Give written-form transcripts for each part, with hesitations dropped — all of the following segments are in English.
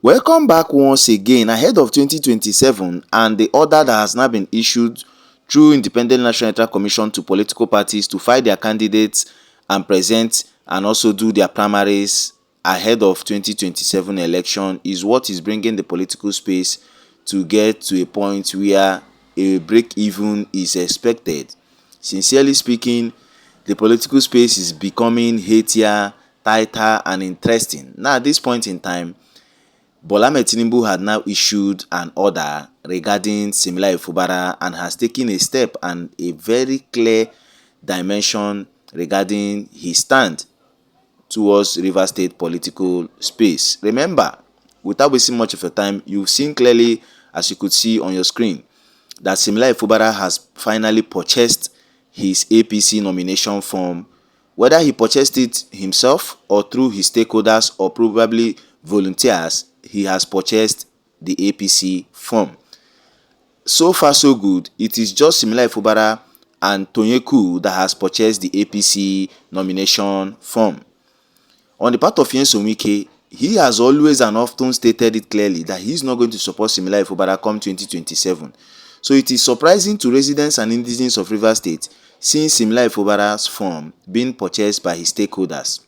Welcome back once again ahead of 2027 and the order that has now been issued through Independent National Electoral Commission to political parties to fight their candidates and present and also do their primaries ahead of 2027 election is what is bringing the political space to get to a point where a break-even is expected. Sincerely speaking, the political space is becoming heatier, tighter and interesting. Now at this point in time, Bola Tinubu had now issued an order regarding similar Fubara and has taken a step and a very clear dimension regarding his stand towards River State political space. Remember, without wasting much of your time, you've seen clearly, as you could see on your screen, that similar Fubara has finally purchased his APC nomination form, whether he purchased it himself or through his stakeholders or probably volunteers. He has purchased the APC form. So far so good. It is just Similar Fubara and Tonyeku that has purchased the APC nomination form. On the part of Wike, he has always and often stated it clearly that he is not going to support Similar Fubara come 2027. So it is surprising to residents and indigents of Rivers State seeing Similar Fubara's form being purchased by his stakeholders.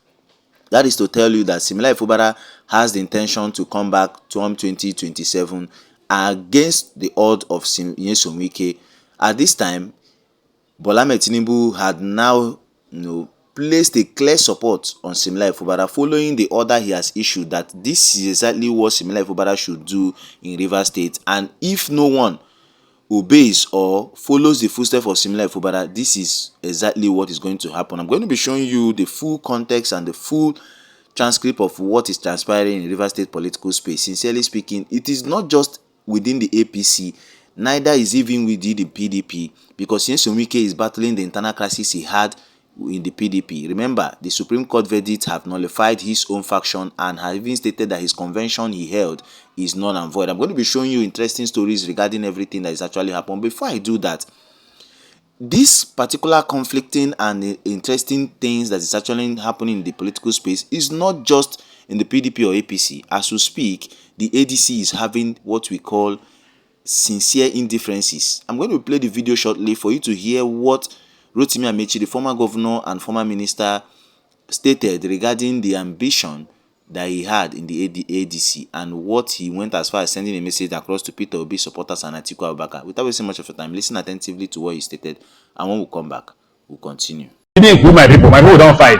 That is to tell you that Similar Fubara has the intention to come back to 2027 against the odds of Wike. At this time, Bola Tinubu had now placed a clear support on Similar Fubara following the order he has issued that this is exactly what Similar Fubara should do in Rivers State, and if no one obeys or follows the footsteps of Similar Fubara, this is exactly what is going to happen. I'm going to be showing you the full context and the full transcript of what is transpiring in River State political space. Sincerely speaking, it is not just within the APC, neither is even within the PDP, because Wike is battling the internal crisis he had in the PDP. Remember, the Supreme Court verdict have nullified his own faction and have even stated that his convention he held is null and void. I'm going to be showing you interesting stories regarding everything that is actually happened. Before I do that, this particular conflicting and interesting things that is actually happening in the political space is not just in the PDP or APC. As we speak, the NDC is having what we call sincere indifferences. I'm going to play the video shortly for you to hear what Rotimi, the former governor and former minister, stated regarding the ambition that he had in the ADC and what he went as far as sending a message across to Peter Obi supporters and Atiku Abubakar. Without wasting much of your time, listen attentively to what he stated, and when we come back, we'll continue. I didn't include my people don't fight.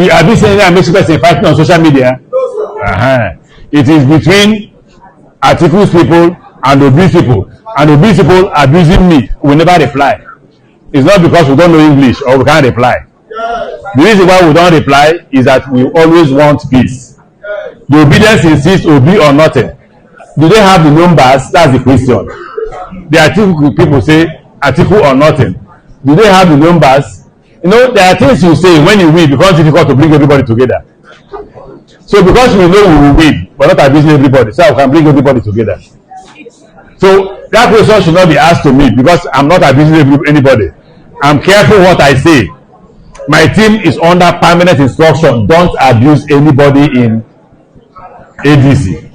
Have you seen any person fighting on social media? It is between Atiku's people and Obi's people, and Obi's people abusing me will never reply. It's not because we don't know English or we can't reply. The reason why we don't reply is that we always want peace. The obedience insists Obi or nothing. Do they have the numbers? That's the question. The Atiku people say Atiku or nothing. Do they have the numbers? There are things you say when you win, because it's difficult to bring everybody together. So because we know we will win, we're not abusing everybody, so we can bring everybody together. So that question should not be asked to me, because I'm not abusing anybody. I'm careful what I say. My team is under permanent instruction. Don't abuse anybody in ADC.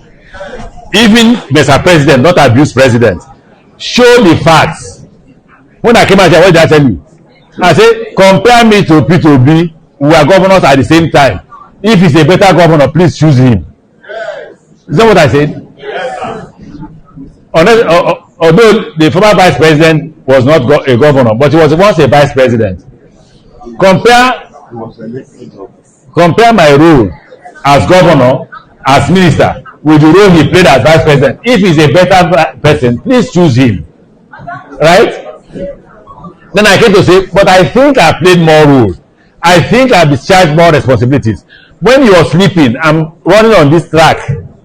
Even Mr. President, not abuse president. Show the facts. When I came out here, what did I tell you? I said, compare me to Peter Obi. We are governors at the same time. If he's a better governor, please choose him. Is that what I said? Yes, although the former vice president was not a governor, but he was once a vice president. Compare my role as governor, as minister, with the role he played as vice president. If he's a better person, please choose him. Right? Then I came to say, but I think I played more role. I think I discharged more responsibilities. When you are sleeping, I'm running on this track,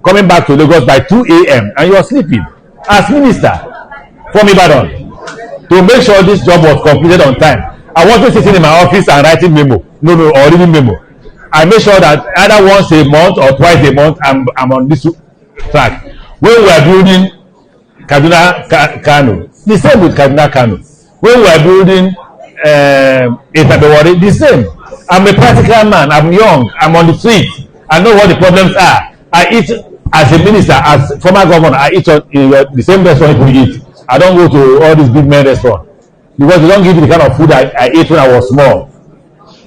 coming back to Lagos by 2 a.m. and you are sleeping. As minister from Ibadan, to make sure this job was completed on time. I wasn't sitting in my office and writing memo, or reading memo. I make sure that either once a month or twice a month, I'm on this track. When we are building Kaduna Kano, the same with Kaduna Kano. When we are building Itabewari, the same. I'm a practical man. I'm young. I'm on the street. I know what the problems are. I eat as a minister, as former governor, I eat the same restaurant you eat. I don't go to all these big men restaurants because they don't give me the kind of food I ate when I was small.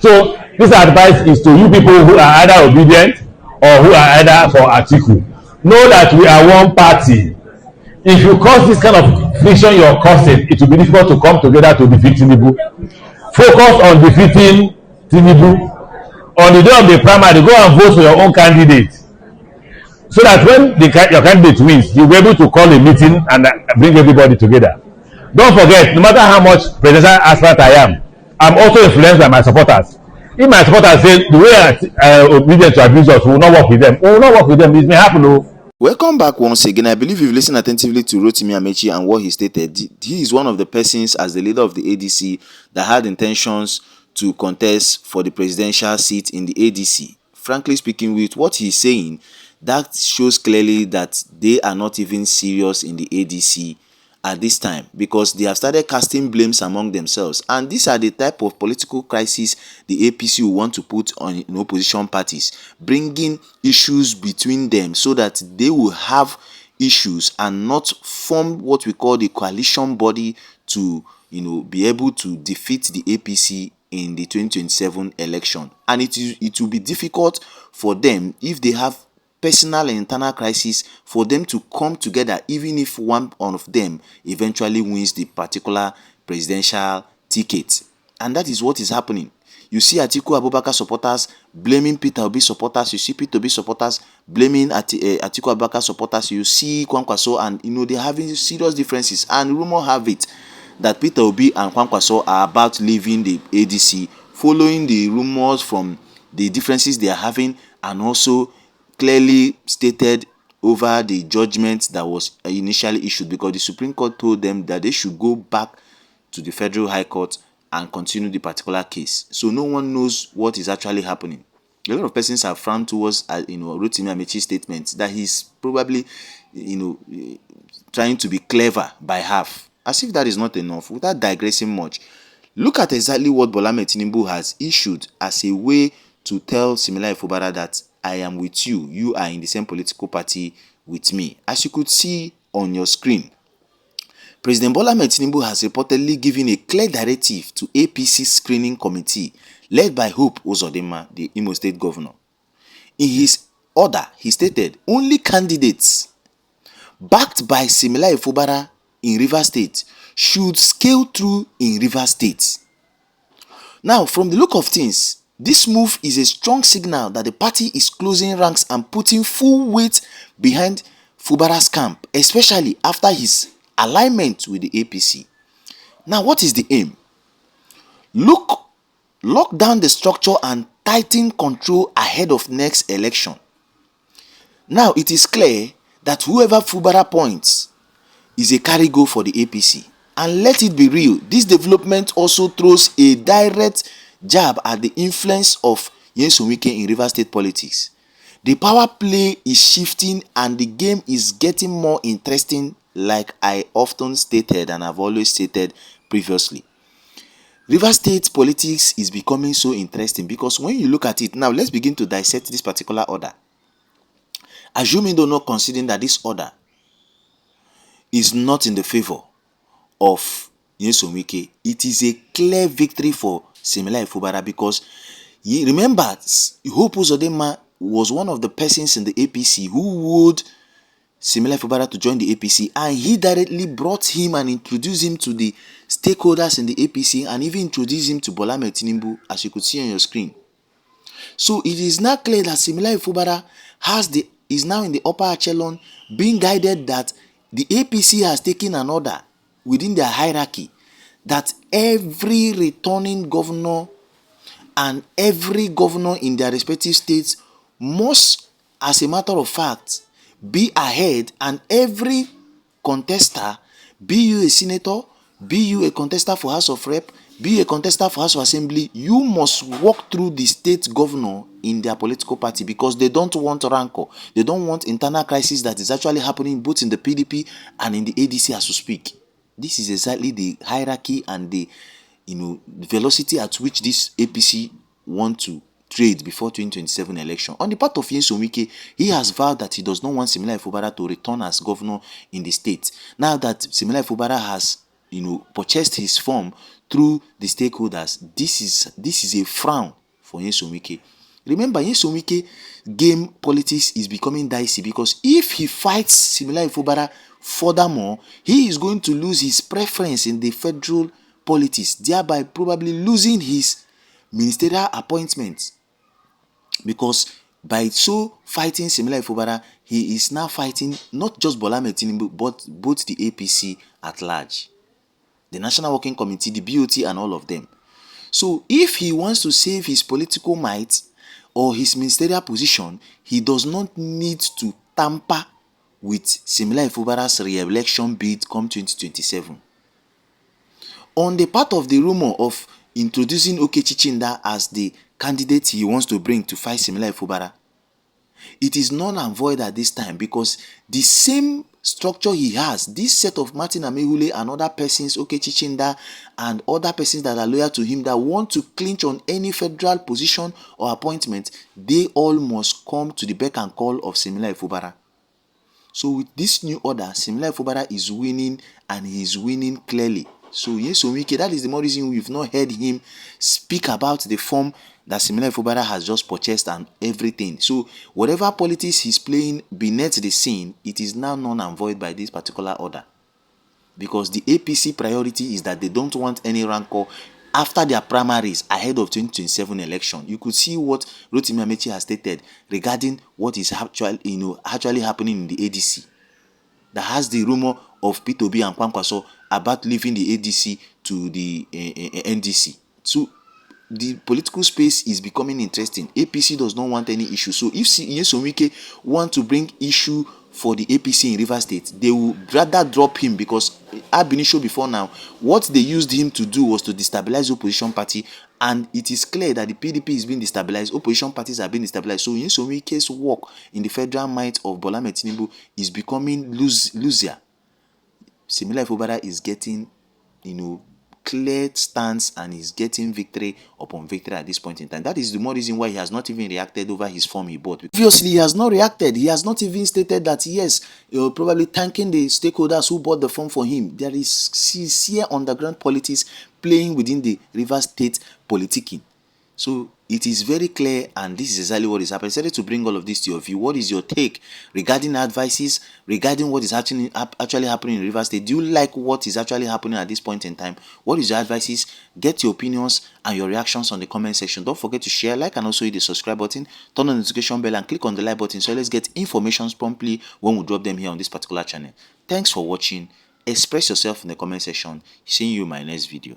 So this advice is to you people who are either obedient or who are either for Atiku. Know that we are one party. If you cause this kind of friction you're causing, it will be difficult to come together to defeat Tinubu. Focus on defeating Tinubu. On the day of the primary, go and vote for your own candidate, so that when your candidate wins, you'll be able to call a meeting and bring everybody together. Don't forget, no matter how much presidential aspirant I am, I'm also influenced by my supporters. If my supporters say the way obedient to abuse us, we will not work with them. We will not work with them. It may happen. Oh. Welcome back once again. I believe you've listened attentively to Rotimi Amechi and what he stated. He is one of the persons, as the leader of the ADC, that had intentions to contest for the presidential seat in the ADC. Frankly speaking, with what he's saying, that shows clearly that they are not even serious in the ADC at this time, because they have started casting blames among themselves, and these are the type of political crisis the APC will want to put on opposition parties, bringing issues between them so that they will have issues and not form what we call the coalition body to be able to defeat the APC in the 2027 election. And it will be difficult for them if they have personal and internal crisis for them to come together, even if one of them eventually wins the particular presidential ticket. And that is what is happening. You see Atiku Abubakar supporters blaming Peter Obi supporters. You see Peter Obi supporters blaming Atiku Abubakar supporters. You see Kwankwaso, and they're having serious differences. And rumor have it that Peter Obi and Kwankwaso are about leaving the ADC, following the rumors from the differences they are having, and also clearly stated over the judgment that was initially issued, because the Supreme Court told them that they should go back to the Federal High Court and continue the particular case. So no one knows what is actually happening. A lot of persons have frowned towards Rotimi Amechi's statement that he's probably trying to be clever by half, as if that is not enough. Without digressing much, look at exactly what Bola Ahmed Tinubu has issued as a way to tell Similai Fubara that I am with you. You are in the same political party with me. As you could see on your screen, President Bola Ahmed Tinubu has reportedly given a clear directive to APC screening committee led by Hope Uzodinma, the Imo State governor. In his order, he stated only candidates backed by Similai Fubara in Rivers State should scale through in Rivers State. Now, from the look of things, this move is a strong signal that the party is closing ranks and putting full weight behind Fubara's camp, especially after his alignment with the APC. Now, what is the aim? Lock down the structure and tighten control ahead of next election. Now, it is clear that whoever Fubara points is a carry-go for the APC. And let it be real, this development also throws a direct jab at the influence of Wike in Rivers State politics. The power play is shifting and the game is getting more interesting, like I often stated and I've always stated previously. Rivers State politics is becoming so interesting because when you look at it, now let's begin to dissect this particular order. Assuming though not considering that this order is not in the favor of Wike, it is a clear victory for Similai Fubara, because you remember Hope Uzodinma was one of the persons in the APC who would Similai Fubara to join the APC, and he directly brought him and introduced him to the stakeholders in the APC and even introduced him to Bola Ahmed Tinubu, as you could see on your screen. So it is now clear that Similai Fubara is now in the upper echelon, being guided that the APC has taken an order within their hierarchy that every returning governor and every governor in their respective states must, as a matter of fact, be ahead, and every contester, be you a senator, be you a contester for House of Rep, be you a contester for House of Assembly, you must walk through the state governor in their political party, because they don't want rancor. They don't want internal crisis that is actually happening both in the PDP and in the ADC as we speak. This is exactly the hierarchy and the velocity at which this APC want to trade before 2027 election. On the part of Nyesom Wike, he has vowed that he does not want Similai Fubara to return as governor in the state. Now that Similai Fubara has, purchased his form through the stakeholders, this is a frown for Nyesom Wike. Remember, Nyesom Wike game politics is becoming dicey because if he fights Similai Fubara furthermore, he is going to lose his preference in the federal politics, thereby probably losing his ministerial appointments. Because by so fighting Similai Fubara, he is now fighting not just Bola Ahmed Tinubu, but both the APC at large, the National Working Committee, the BOT, and all of them. So if he wants to save his political might or his ministerial position, he does not need to tamper with Similai Fubara's re-election bid come 2027. On the part of the rumor of introducing Okechi Chinda as the candidate he wants to bring to fight Similai Fubara, it is null and void at this time because the same structure he has, this set of Martin Amehule and other persons, Okechi Chinda and other persons that are loyal to him that want to clinch on any federal position or appointment, they all must come to the beck and call of Similai Fubara. So with this new order, Similai Fubara is winning, and he is winning clearly. So Nyesom Wike, that is the more reason we've not heard him speak about the form that Similai Fubara has just purchased and everything. So whatever politics he's playing beneath the scene, it is now null and void by this particular order. Because the APC priority is that they don't want any rancor after their primaries ahead of 2027 election. You could see what Rotimi has stated regarding what is actually happening in the ADC. That has the rumor of Obi and Kwankwaso about leaving the ADC to the NDC. So the political space is becoming interesting. APC does not want any issue. So if Nyesom Wike want to bring issue for the APC in Rivers State, they will rather drop him because I've been shown before now. What they used him to do was to destabilize the opposition party, and it is clear that the PDP is being destabilized. Opposition parties are being destabilized. So Nyesom Wike's work in the federal might of Bola Ahmed Tinubu is becoming looser. Similai Fubara is getting, clear stance and is getting victory upon victory at this point in time. That is the more reason why he has not even reacted over his form he bought. Obviously, he has not reacted. He has not even stated that, yes, probably thanking the stakeholders who bought the form for him. There is sincere underground politics playing within the Rivers State politicking. So it is very clear, and this is exactly what is happening. I decided to bring all of this to your view. What is your take regarding advices, regarding what is actually happening in Rivers State? Do you like what is actually happening at this point in time? What is your advices? Get your opinions and your reactions on the comment section. Don't forget to share, like, and also hit the subscribe button, turn on the notification bell, and click on the like button so let's get informations promptly when we drop them here on this particular channel. Thanks for watching. Express yourself in the comment section. Seeing you in my next video.